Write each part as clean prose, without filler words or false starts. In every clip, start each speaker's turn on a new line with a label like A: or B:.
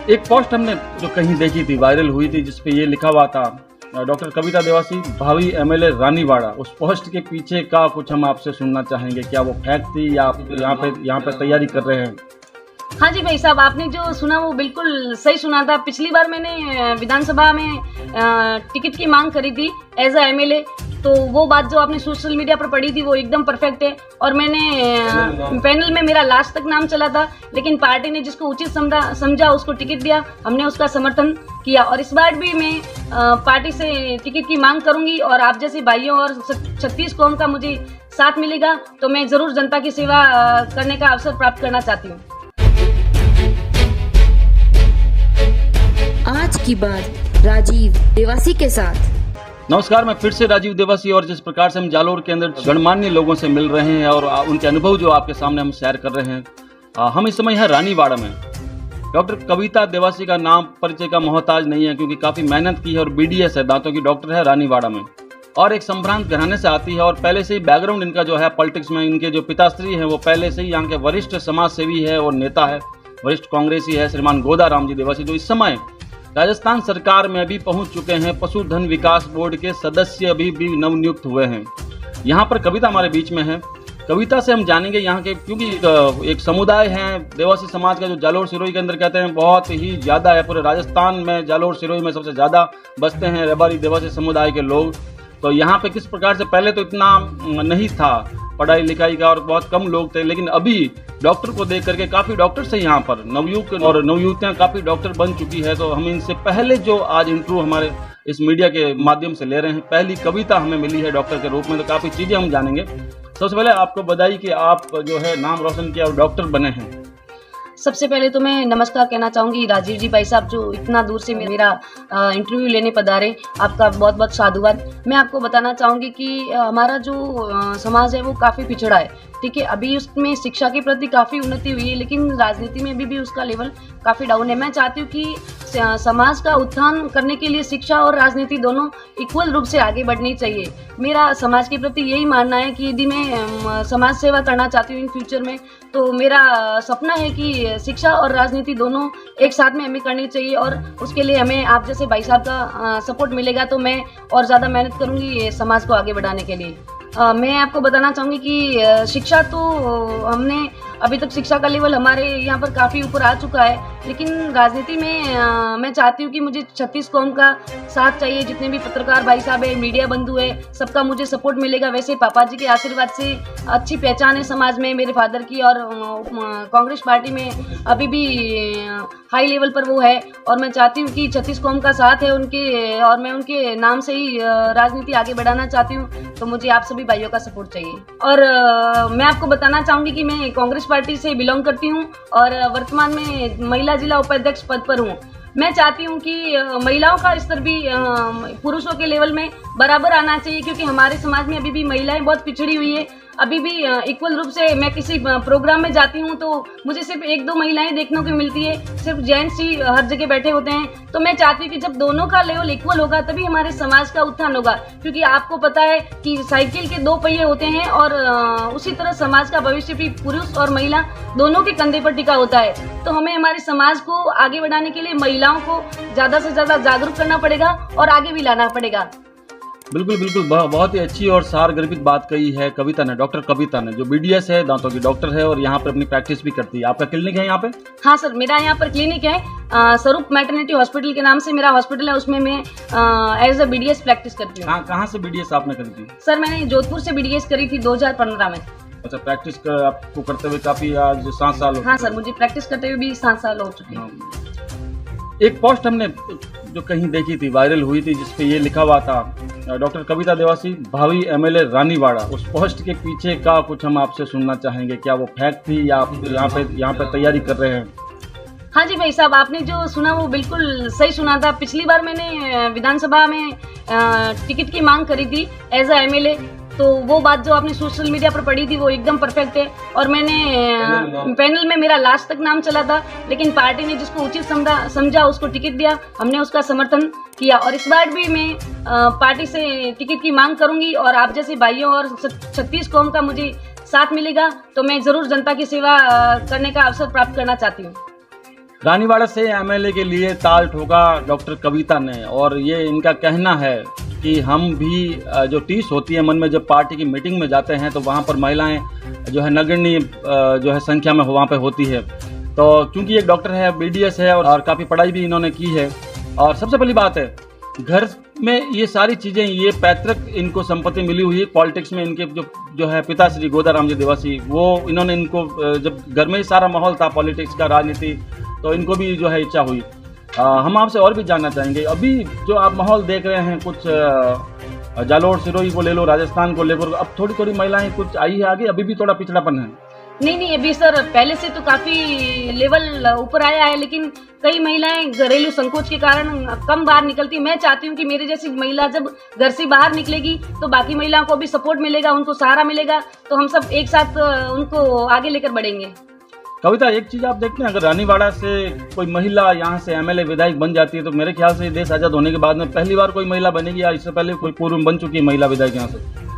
A: एक पोस्ट हमने जो कहीं देखी थी, वायरल हुई थी, जिसपे ये लिखा हुआ था डॉक्टर कविता देवासी भावी एमएलए रानीवाड़ा। उस पोस्ट के पीछे का कुछ हम आपसे सुनना चाहेंगे। क्या वो फैक्ट थी या आप यहाँ पे तैयारी कर रहे हैं?
B: हाँ जी भाई साहब, आपने जो सुना वो बिल्कुल सही सुना था। पिछली बार मैंने विधानसभा में टिकट की मांग करी थी एज अ एमएलए, तो वो बात जो आपने सोशल मीडिया पर पढ़ी थी वो एकदम परफेक्ट है। और मैंने पैनल में मेरा लास्ट तक नाम चला था, लेकिन पार्टी ने जिसको उचित समझा उसको टिकट दिया, हमने उसका समर्थन किया। और इस बार भी मैं पार्टी से टिकट की मांग करूंगी और आप जैसे भाइयों और 36 कौम का मुझे साथ मिलेगा तो मैं जरूर जनता की सेवा करने का अवसर प्राप्त करना चाहती हूँ।
C: आज की बात राजीव देवासी के साथ।
A: नमस्कार, मैं फिर से राजीव देवासी। और जिस प्रकार से हम जालोर के अंदर गणमान्य लोगों से मिल रहे हैं और उनके अनुभव जो आपके सामने हम शेयर कर रहे हैं, हम इस समय है रानीवाड़ा में। डॉक्टर कविता देवासी का नाम परिचय का मोहताज नहीं है, क्योंकि काफ़ी मेहनत की है और बीडीएस है, दांतों की डॉक्टर है रानीवाड़ा में, और एक संभ्रांत घराने से आती है। और पहले से ही बैकग्राउंड इनका जो है पॉलिटिक्स में, इनके जो पिताश्री हैं वो पहले से ही यहाँ के वरिष्ठ समाज सेवी है और नेता है, वरिष्ठ कांग्रेसी है श्रीमान गोदाराम जी देवासी, जो इस समय राजस्थान सरकार में भी पहुंच चुके हैं। पशुधन विकास बोर्ड के सदस्य अभी भी नवनियुक्त हुए हैं। यहाँ पर कविता हमारे बीच में है। कविता से हम जानेंगे यहाँ के, क्योंकि एक समुदाय है देवासी समाज का जो जालोर सिरोही के अंदर कहते हैं बहुत ही ज़्यादा है। पूरे राजस्थान में जालोर सिरोही में सबसे ज़्यादा बसते हैं रबारी देवासी समुदाय के लोग। तो यहाँ पे किस प्रकार से, पहले तो इतना नहीं था पढ़ाई लिखाई का और बहुत कम लोग थे, लेकिन अभी डॉक्टर को देख करके काफ़ी डॉक्टर्स हैं यहाँ पर, नवयुवक और नवयुवतियाँ काफ़ी डॉक्टर बन चुकी है। तो हम इनसे पहले जो आज इंटरव्यू हमारे इस मीडिया के माध्यम से ले रहे हैं, पहली कविता हमें मिली है डॉक्टर के रूप में, तो काफ़ी चीज़ें हम जानेंगे। सबसे पहले आपको बधाई कि आप जो है नाम रोशन किया और डॉक्टर बने हैं।
B: सबसे पहले तो मैं नमस्कार कहना चाहूँगी राजीव जी भाई साहब, जो इतना दूर से मेरा इंटरव्यू लेने पधारे, आपका बहुत बहुत साधुवाद। मैं आपको बताना चाहूँगी कि हमारा जो समाज है वो काफ़ी पिछड़ा है, ठीक है। अभी उसमें शिक्षा के प्रति काफ़ी उन्नति हुई है, लेकिन राजनीति में भी उसका लेवल काफ़ी डाउन है। मैं चाहती हूँ कि समाज का उत्थान करने के लिए शिक्षा और राजनीति दोनों इक्वल रूप से आगे बढ़नी चाहिए। मेरा समाज के प्रति यही मानना है कि यदि मैं समाज सेवा करना चाहती हूँ इन फ्यूचर में, तो मेरा सपना है कि शिक्षा और राजनीति दोनों एक साथ में हमें करनी चाहिए। और उसके लिए हमें आप जैसे भाई साहब का सपोर्ट मिलेगा तो मैं और ज़्यादा मेहनत करूँगी समाज को आगे बढ़ाने के लिए। मैं आपको बताना चाहूँगी कि शिक्षा तो हमने अभी तक शिक्षा का लेवल हमारे यहाँ पर काफ़ी ऊपर आ चुका है, लेकिन राजनीति में मैं चाहती हूँ कि मुझे 36 कौम का साथ चाहिए। जितने भी पत्रकार भाई साहब है, मीडिया बंधु है, सबका मुझे सपोर्ट मिलेगा। वैसे पापा जी के आशीर्वाद से अच्छी पहचान है समाज में मेरे फादर की, और कांग्रेस पार्टी में अभी भी हाई लेवल पर वो है। और मैं चाहती हूँ कि 36 कौम का साथ है उनके, और मैं उनके नाम से ही राजनीति आगे बढ़ाना चाहती हूँ, तो मुझे आप सभी भाइयों का सपोर्ट चाहिए। और मैं आपको बताना चाहूँगी कि मैं कांग्रेस पार्टी से बिलोंग करती हूँ और वर्तमान में महिला जिला उपाध्यक्ष पद पर हूँ। मैं चाहती हूँ कि महिलाओं का स्तर भी पुरुषों के लेवल में बराबर आना चाहिए, क्योंकि हमारे समाज में अभी भी महिलाएं बहुत पिछड़ी हुई है। अभी भी इक्वल रूप से मैं किसी प्रोग्राम में जाती हूँ तो मुझे सिर्फ 1-2 महिलाएं देखने को मिलती है, सिर्फ जेंट्स ही हर जगह बैठे होते हैं। तो मैं चाहती हूँ कि जब दोनों का लेवल इक्वल होगा तभी हमारे समाज का उत्थान होगा, क्योंकि आपको पता है कि साइकिल के 2 पहिए होते हैं, और उसी तरह समाज का भविष्य भी पुरुष और महिला दोनों के कंधे पर टिका होता है। तो हमें हमारे समाज को आगे बढ़ाने के लिए महिलाओं को ज़्यादा से ज़्यादा जागरूक करना पड़ेगा और आगे भी लाना पड़ेगा।
A: बिल्कुल बिल्कुल, बहुत ही अच्छी और सार गर्भित बात कही है कविता ने, डॉक्टर कविता ने, जो बीडीएस है, दांतों की डॉक्टर है और यहाँ पर अपनी प्रैक्टिस भी करती है। आपका क्लिनिक है यहाँ पे?
B: हाँ सर, मेरा यहाँ पर क्लिनिक है, स्वरूप मैटरनिटी हॉस्पिटल के नाम से मेरा हॉस्पिटल है, उसमें मैं एज अ बीडीएस प्रैक्टिस करती हूँ।
A: कहाँ से बीडीएस आपने करी थी?
B: सर मैंने जोधपुर से बीडीएस करी थी 2015 में।
A: अच्छा, प्रैक्टिस आपको करते हुए काफी आज 7 साल हो?
B: हाँ सर, मुझे प्रैक्टिस करते हुए भी 7 साल हो चुके हैं।
A: एक पोस्ट हमने जो कहीं देखी थी, वायरल हुई थी, जिसपे ये लिखा हुआ था डॉक्टर कविता देवासी भावी एमएलए रानीवाड़ा। उस पोस्ट के पीछे का कुछ हम आपसे सुनना चाहेंगे। क्या वो फैक्ट थी या आप यहाँ पे तैयारी कर रहे हैं?
B: हाँ जी भाई साहब, आपने जो सुना वो बिल्कुल सही सुना था। पिछली बार मैंने विधानसभा में टिकट की मांग करी थी एज अ एमएलए, तो वो बात जो आपने सोशल मीडिया पर पढ़ी थी वो एकदम परफेक्ट है। और मैंने पैनल में मेरा लास्ट तक नाम चला था, लेकिन पार्टी ने जिसको उचित समझा उसको टिकट दिया, हमने उसका समर्थन किया। और इस बार भी मैं पार्टी से टिकट की मांग करूंगी और आप जैसे भाइयों और 36 कौम का मुझे साथ मिलेगा तो मैं जरूर जनता की सेवा करने का अवसर प्राप्त करना चाहती हूँ।
A: रानीवाड़ा से एमएलए के लिए ताल ठोका डॉक्टर कविता ने, और ये इनका कहना है कि हम भी जो टीस होती है मन में जब पार्टी की मीटिंग में जाते हैं तो वहाँ पर महिलाएं जो है नगण्य जो है संख्या में वहाँ पे होती है। तो क्योंकि एक डॉक्टर है, बीडीएस है और काफ़ी पढ़ाई भी इन्होंने की है। और सबसे पहली बात है, घर में ये सारी चीज़ें, ये पैतृक इनको संपत्ति मिली हुई है। पॉलिटिक्स में इनके जो है पिता श्री गोदाराम जी देवासी, वो इन्होंने इनको जब घर में ही सारा माहौल था पॉलिटिक्स का, राजनीति, तो इनको भी जो है इच्छा हुई। हम आपसे और भी जानना चाहेंगे, अभी जो आप माहौल देख रहे हैं, कुछ जालोर सिरोही को ले लो, राजस्थान को लेकर अब थोड़ी थोड़ी महिलाएं कुछ आई है आगे, अभी भी थोड़ा पिछड़ापन है?
B: नहीं, अभी सर पहले से तो काफी लेवल ऊपर आया है, लेकिन कई महिलाएं घरेलू संकोच के कारण कम बाहर निकलती। मैं चाहती हूँ कि मेरे जैसी महिला जब घर से बाहर निकलेगी तो बाकी महिलाओं को भी सपोर्ट मिलेगा, उनको सहारा मिलेगा, तो हम सब एक साथ उनको आगे लेकर बढ़ेंगे।
A: कविता, एक चीज आप देखते हैं, अगर रानीवाड़ा से कोई महिला यहाँ से एमएलए विधायक बन जाती है तो मेरे ख्याल से देश आजाद होने के बाद में पहली बार कोई महिला बनेगी, या इससे पहले कोई पूर्व में बन चुकी है महिला विधायक यहाँ से?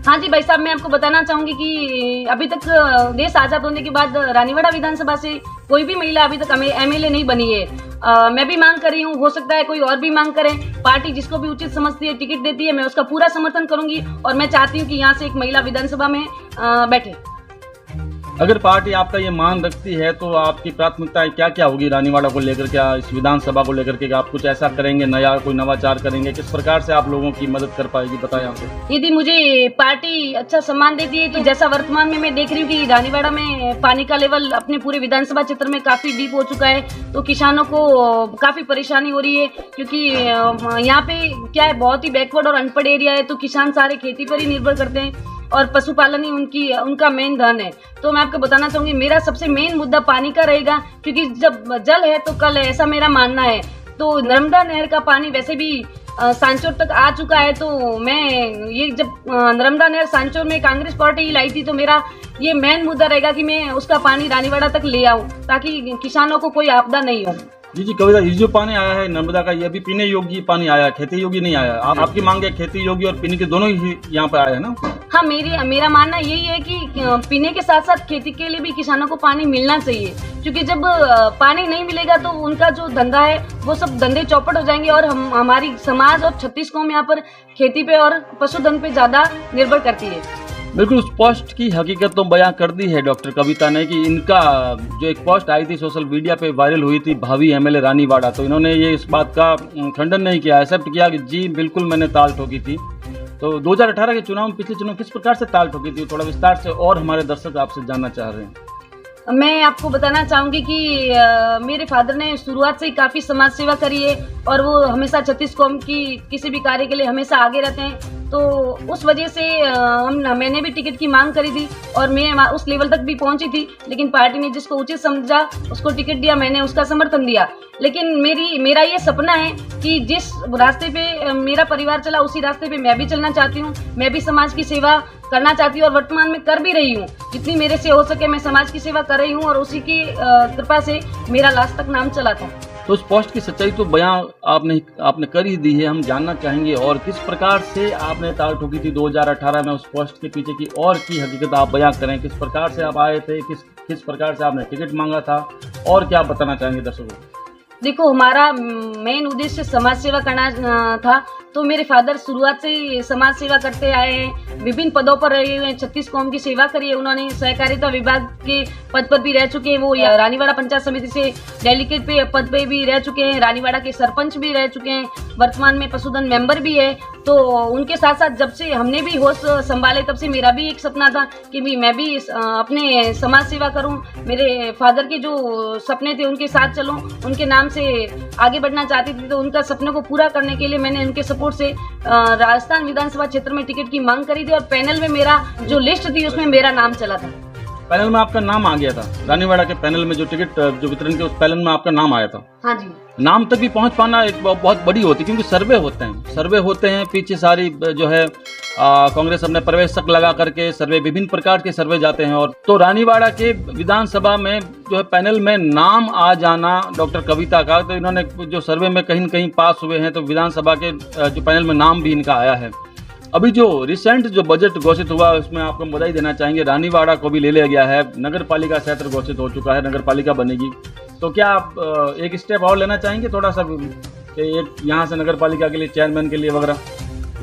B: हाँ जी भाई साहब, मैं आपको बताना चाहूंगी कि अभी तक देश आजाद होने के बाद रानीवाड़ा विधानसभा से कोई भी महिला अभी तक एमएलए नहीं बनी है। मैं भी मांग कर रही हूँ, हो सकता है कोई और भी मांग करे। पार्टी जिसको भी उचित समझती है, टिकट देती है, मैं उसका पूरा समर्थन करूंगी, और मैं चाहती हूँ कि यहाँ से एक महिला विधानसभा में बैठे।
A: अगर पार्टी आपका ये मान रखती है तो आपकी प्राथमिकताएं क्या क्या होगी रानीवाड़ा को लेकर? क्या इस विधानसभा को लेकर के आप कुछ ऐसा करेंगे, नया कोई नवाचार करेंगे? किस प्रकार से आप लोगों की मदद कर पाएगी, बताएं आपको।
B: यदि मुझे पार्टी अच्छा सम्मान देती है तो जैसा वर्तमान में मैं देख रही हूँ कि रानीवाड़ा में पानी का लेवल अपने पूरे विधानसभा क्षेत्र में काफी डीप हो चुका है, तो किसानों को काफी परेशानी हो रही है, क्योंकि यहाँ पे क्या है, बहुत ही बैकवर्ड और अनपढ़ एरिया है, तो किसान सारे खेती पर ही निर्भर करते हैं और पशुपालन ही उनका मेन धन है। तो मैं आपको बताना चाहूंगी, मेरा सबसे मेन मुद्दा पानी का रहेगा, क्योंकि जब जल है तो कल है, ऐसा मेरा मानना है। तो नर्मदा नहर का पानी वैसे भी सांचौर तक आ चुका है, तो मैं ये जब नर्मदा नहर सांचौर में कांग्रेस पार्टी ही लाई थी, तो मेरा ये मेन मुद्दा रहेगा कि मैं उसका पानी रानीवाड़ा तक ले आऊं, ताकि किसानों को कोई आपदा नहीं हो।
A: जी कविता, ये जो पानी आया है नर्मदा का, ये भी पीने योग्य पानी आया, खेती योग्य नहीं आया। आपकी मांग है खेती योग्य और पीने के दोनों ही यहाँ पे आए हैं ना?
B: हाँ, मेरा मानना यही है कि पीने के साथ साथ खेती के लिए भी किसानों को पानी मिलना चाहिए, क्योंकि जब पानी नहीं मिलेगा तो उनका जो धंधा है वो सब धंधे चौपट हो जाएंगे, और हमारी समाज और 36 कौम यहाँ पर खेती पे और पशुधन पे ज्यादा निर्भर करती है।
A: बिल्कुल, उस पोस्ट की हकीकत तो बयां कर दी है डॉक्टर कविता ने कि इनका जो एक पोस्ट आई थी सोशल मीडिया पे वायरल हुई थी, भावी एमएलए रानीवाड़ा, तो इन्होंने ये इस बात का खंडन नहीं किया, एक्सेप्ट किया कि जी बिल्कुल मैंने ताल ठोकी थी। तो 2018 के चुनाव में, पिछले चुनाव किस प्रकार से ताल ठोकी थी, थोड़ा विस्तार से और हमारे दर्शक आपसे जानना चाह रहे हैं।
B: मैं आपको बताना चाहूंगी कि मेरे फादर ने शुरुआत से ही काफी समाज सेवा करी है, और वो हमेशा 36 कौम की किसी भी कार्य के लिए हमेशा आगे रहते हैं। तो उस वजह से मैंने भी टिकट की मांग करी थी, और मैं उस लेवल तक भी पहुंची थी, लेकिन पार्टी ने जिसको उचित समझा उसको टिकट दिया, मैंने उसका समर्थन दिया। लेकिन मेरा ये सपना है कि जिस रास्ते पे मेरा परिवार चला, उसी रास्ते पे मैं भी चलना चाहती हूँ। मैं भी समाज की सेवा करना चाहती हूँ, और वर्तमान में कर भी रही हूँ। जितनी मेरे से हो सके मैं समाज की सेवा कर रही हूँ, और उसी की कृपा से मेरा लास्ट तक नाम चला था।
A: तो उस पोस्ट की सच्चाई तो बयां आपने कर ही दी है, हम जानना चाहेंगे और किस प्रकार से आपने ताल ठोकी थी 2018 में, उस पोस्ट के पीछे की और की हकीकत आप बयां करें। किस प्रकार से आप आए थे, किस प्रकार से आपने टिकट मांगा था, और क्या बताना चाहेंगे दर्शकों को?
B: देखो, हमारा मेन उद्देश्य समाज सेवा करना था, तो मेरे फादर शुरुआत से ही समाज सेवा करते आए हैं, विभिन्न पदों पर रहे हुए हैं, 36 कौम की सेवा करी है उन्होंने, सहकारिता विभाग के पद पर भी रह चुके हैं, वो रानीवाड़ा पंचायत समिति से डेलीगेट पे पद पे भी रह चुके हैं, रानीवाड़ा के सरपंच भी रह चुके हैं, वर्तमान में पशुधन मेंबर भी है। तो उनके साथ साथ जब से हमने भी होश संभाले, तब से मेरा भी एक सपना था कि मैं भी अपने समाज सेवा करूं, मेरे फादर के जो सपने थे उनके साथ चलूं, उनके नाम से आगे बढ़ना चाहती थी। तो उनका सपने को पूरा करने के लिए मैंने उनके सपोर्ट से राजस्थान विधानसभा क्षेत्र में टिकट की मांग करी थी, और पैनल में मेरा जो लिस्ट थी उसमें मेरा नाम चला था।
A: पैनल में आपका नाम आ गया था? रानीवाड़ा के पैनल में जो टिकट जो वितरण के उस पैनल में आपका नाम आया था?
B: हाँ जी।
A: नाम तक भी पहुंच पाना एक बहुत बड़ी होती है, क्योंकि सर्वे होते हैं पीछे सारी जो है कांग्रेस अपने प्रवेशक लगा करके सर्वे, विभिन्न प्रकार के सर्वे जाते हैं। और तो रानीवाड़ा के विधानसभा में जो है पैनल में नाम आ जाना डॉक्टर कविता का, तो इन्होंने जो सर्वे में कहीं न कहीं पास हुए हैं, तो विधानसभा के जो पैनल में नाम भी इनका आया है। अभी जो रिसेंट जो बजट घोषित हुआ उसमें आपको बधाई देना चाहेंगे, रानीवाड़ा को भी ले लिया गया है, नगर पालिका क्षेत्र घोषित हो चुका है, नगर पालिका बनेगी। तो क्या आप एक स्टेप और लेना चाहेंगे थोड़ा सा कि एक यहाँ से नगर पालिका के लिए, चेयरमैन के लिए वगैरह?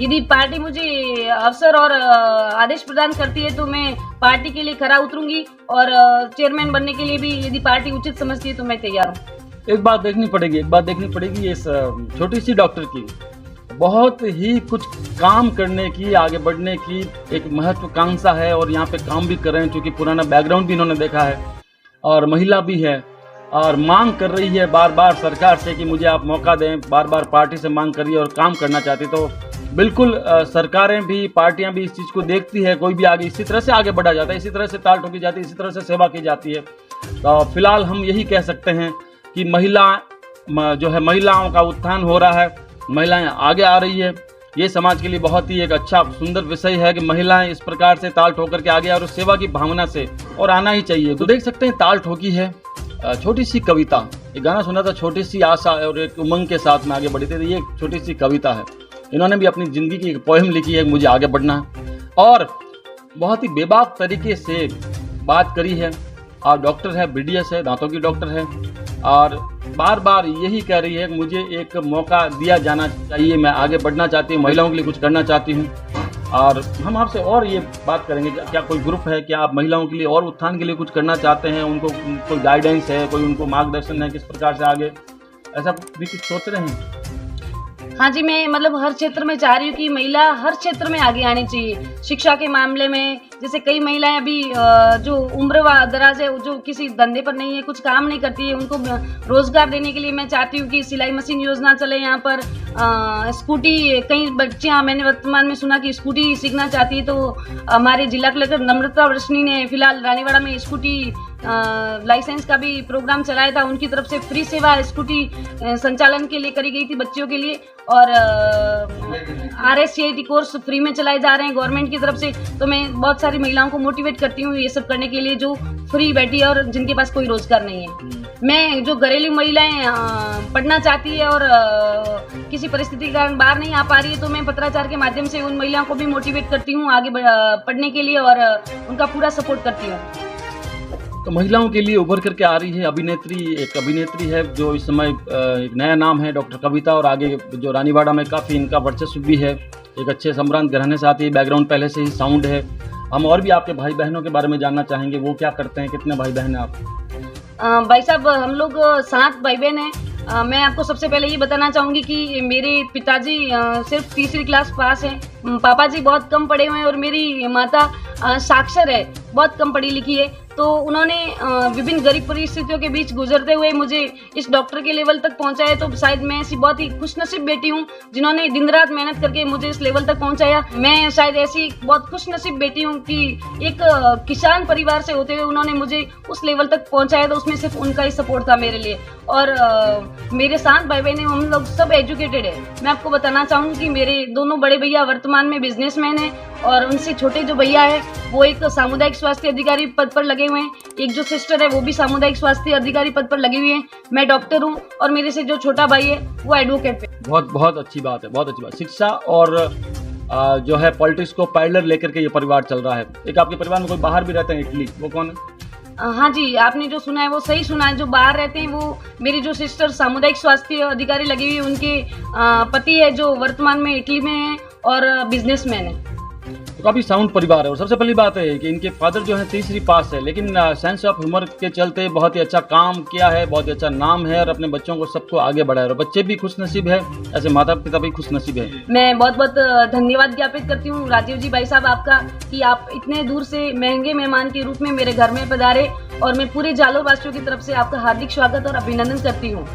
B: यदि पार्टी मुझे अवसर और आदेश प्रदान करती है तो मैं पार्टी के लिए खरा उतरूंगी, और चेयरमैन बनने के लिए भी यदि पार्टी उचित समझती है तो मैं तैयार हूँ।
A: एक बात देखनी पड़ेगी इस छोटी सी डॉक्टर की बहुत ही कुछ काम करने की, आगे बढ़ने की एक महत्वाकांक्षा है, और यहाँ पे काम भी कर रहे हैं क्योंकि पुराना बैकग्राउंड भी इन्होंने देखा है, और महिला भी है, और मांग कर रही है बार बार सरकार से कि मुझे आप मौका दें, बार बार पार्टी से मांग कर रही है और काम करना चाहती है। तो बिल्कुल सरकारें भी, पार्टियां भी इस चीज़ को देखती है, कोई भी आगे इसी तरह से आगे बढ़ा जाता है, इसी तरह से ताल ठोकी जाती है, इसी तरह से सेवा की जाती है। तो फिलहाल हम यही कह सकते हैं कि महिलाओं का उत्थान हो रहा है, महिलाएं आगे आ रही है। ये समाज के लिए बहुत ही एक अच्छा सुंदर विषय है कि महिलाएं इस प्रकार से ताल ठोकर के आगे, और सेवा की भावना से, और आना ही चाहिए। तो देख सकते हैं ताल ठोकी है छोटी सी कविता, एक गाना सुना था छोटी सी आशा और एक उमंग के साथ में आगे बढ़ी थी, ये एक छोटी सी कविता है। इन्होंने भी अपनी ज़िंदगी की एक पोएम लिखी है, मुझे आगे बढ़ना है, और बहुत ही बेबाक तरीके से बात करी है। और डॉक्टर है, BDS है, दांतों की डॉक्टर है, और बार बार यही कह रही है कि मुझे एक मौका दिया जाना चाहिए, मैं आगे बढ़ना चाहती हूँ, महिलाओं के लिए कुछ करना चाहती हूँ। और हम आपसे और ये बात करेंगे, क्या कोई ग्रुप है, क्या आप महिलाओं के लिए और उत्थान के लिए कुछ करना चाहते हैं, उनको कोई गाइडेंस है, कोई उनको मार्गदर्शन है, किस प्रकार से आगे, ऐसा भी कुछ सोच रहे हैं?
B: हाँ जी, मैं मतलब हर क्षेत्र में चाह रही हूँ कि महिला हर क्षेत्र में आगे आनी चाहिए। शिक्षा के मामले में, जैसे कई महिलाएं अभी जो उम्र दराज है, जो किसी धंधे पर नहीं है, कुछ काम नहीं करती है, उनको रोजगार देने के लिए मैं चाहती हूँ कि सिलाई मशीन योजना चले यहाँ पर। स्कूटी, कई बच्चियाँ, मैंने वर्तमान में सुना कि स्कूटी सीखना चाहती है, तो हमारे जिला कलेक्टर नम्रता वर्षनी ने फिलहाल रानीवाड़ा में स्कूटी लाइसेंस का भी प्रोग्राम चलाया था। उनकी तरफ से फ्री सेवा स्कूटी संचालन के लिए करी गई थी बच्चियों के लिए, और RSCIT कोर्स फ्री में चलाए जा रहे हैं गवर्नमेंट की तरफ से। तो मैं बहुत सारी महिलाओं को मोटिवेट करती हूँ ये सब करने के लिए, जो फ्री बैठी है और जिनके पास कोई रोजगार नहीं है। मैं जो घरेलू महिलाएं पढ़ना चाहती है और किसी परिस्थिति के कारण बाहर नहीं आ पा रही है, तो मैं पत्राचार के माध्यम से उन महिलाओं को भी मोटिवेट करती हूँ आगे पढ़ने के लिए, और उनका पूरा सपोर्ट करती हूँ।
A: तो महिलाओं के लिए उभर करके आ रही है एक अभिनेत्री है जो इस समय एक नया नाम है, डॉक्टर कविता, और आगे जो रानीवाड़ा में काफ़ी इनका वर्चस्व भी है, एक अच्छे सम्रांत घराने से आती है, बैकग्राउंड पहले से ही साउंड है। हम और भी आपके भाई बहनों के बारे में जानना चाहेंगे, वो क्या करते हैं, कितने भाई बहन हैं आप?
B: भाई साहब, हम लोग 7 भाई बहन हैं। मैं आपको सबसे पहले ये बताना चाहूँगी कि मेरे पिताजी सिर्फ 3री क्लास पास हैं, पापा जी बहुत कम पढ़े हुए हैं, और मेरी माता साक्षर है, बहुत कम पढ़ी लिखी है। तो उन्होंने विभिन्न गरीब परिस्थितियों के बीच गुजरते हुए मुझे इस डॉक्टर के लेवल तक पहुंचाया। तो शायद मैं ऐसी बहुत ही खुशनसीब बेटी हूं जिन्होंने दिन रात मेहनत करके मुझे इस लेवल तक पहुंचाया। मैं शायद ऐसी बहुत खुशनसीब बेटी हूं कि एक किसान परिवार से होते हुए उन्होंने मुझे उस लेवल तक पहुंचाया, तो उसमें सिर्फ उनका ही सपोर्ट था मेरे लिए। और मेरे 7 भाई बहन, हम लोग सब एजुकेटेड है। मैं आपको बताना चाहूँगी कि मेरे दोनों बड़े भैया वर्तमान में बिजनेसमैन हैं, और उनसे छोटे जो भैया है वो एक सामुदायिक स्वास्थ्य अधिकारी पद पर लगे हुए हैं। एक जो सिस्टर है वो भी सामुदायिक स्वास्थ्य अधिकारी पद पर लगी हुई है। मैं डॉक्टर हूँ, और मेरे से जो छोटा भाई है वो एडवोकेट है।
A: बहुत अच्छी बात है, बहुत अच्छी बात। शिक्षा और जो है पॉलिटिक्स को पैरेलल लेकर के ये परिवार चल रहा है। एक आपके परिवार में कोई बाहर भी रहते हैं इटली, वो कौन है?
B: हाँ जी, आपने जो सुना है वो सही सुना है। जो बाहर रहते हैं वो मेरी जो सिस्टर सामुदायिक स्वास्थ्य अधिकारी लगी हुई है, उनके पति है जो वर्तमान में इटली में है और बिजनेसमैन है।
A: तो काफ़ी साउंड परिवार है। और सबसे पहली बात है कि इनके फादर जो है 3री पास है, लेकिन सेंस ऑफ ह्यूमर के चलते बहुत ही अच्छा काम किया है, बहुत ही अच्छा नाम है, और अपने बच्चों को सबको आगे बढ़ाया, और बच्चे भी खुशनसीब है, ऐसे माता पिता भी खुशनसीब है।
B: मैं बहुत बहुत धन्यवाद ज्ञापित करती हूँ राजीव जी भाई साहब आपका, कि आप इतने दूर से महंगे मेहमान के रूप में मेरे घर में पधारे, और मैं पूरे जालोर वासियों की तरफ से आपका हार्दिक स्वागत और अभिनंदन करती हूँ।